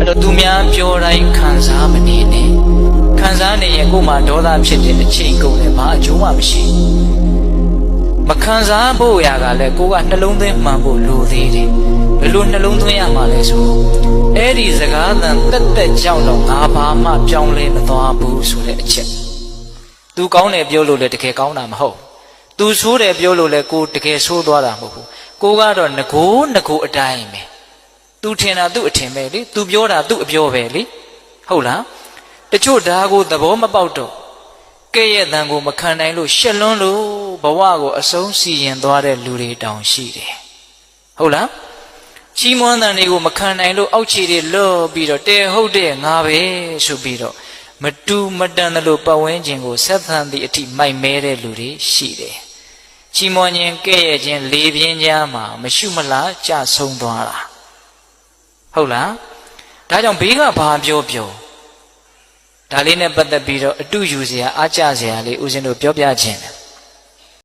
တော့သူများပြောတိုင်းခံစားမနေနဲ့ခံစားနေရင်ကိုယ်မှာဒေါသဖြစ်တဲ့အချိန်ကုန်တယ်ဘာအကျိုးမှမရှိမခံစားဖို့ရာကလည်းကိုကနှလုံးသွင်းမှန်ဖို့လိုသေးတယ်ဘယ်လိုနှလုံးသွင်းရမှာလဲဆိုအဲ့ဒီစကားသံတက်ကြောက်တော့ငါဘာမှပြောင်းလဲမသွားဘူးဆိုတဲ့အချက်သူကောင်းတယ်ပြောလို့လည်းတကယ်ကောင်းတာမဟုတ်သူဆိုးတယ်ပြောလို့လည်းကိုတကယ်ဆိုးသွားတာမဟုတ်ဘူးကိုကတော့ငကိုအတိုင်းပဲသူထင်တာသူ့အထင်ပဲလေသူပြောတာသူ့အပြောပဲလေဟုတ်လားတချို့ဓာကိုသဘောမပေါက်တော့ကဲ့ရဲ့တန်ကိုမခံနိုင်လို့ရှက်လွန်းလို့ဘဝကိုအဆုံးစီရင်သွားတဲ့လူတွေတောင်ရှိတယ်ဟုတ်လားချီးမွမ်းတဲ့တွေကိုမခံနိုင်လို့အောက်ခြေတွေလော့ပြီးတော့တဲဟုတ်တဲ့ငါပဲဆိုပြီးတော့မတူမတန်တယ်လို့ပတ်ဝန်းကျင်ကိုဆက်ဆံသည့်အထိမိုက်မဲတဲ့လူတွေရှိတယ်ချီးမွမ်းခြင်းကဲ့ရဲ့ခြင်းလေပြင်းကြားမှာမရှုမလားကြဆုံးသွားတာဟုတ်လားဒါကြောင့်ဘေးကဘာပြောဒါလေးနဲ့ပတ်သက်ပြီးတော့အတူယူစရာအားကျစရာလေးဦးဇင်းတို့ပြောပြခြင်းတယ်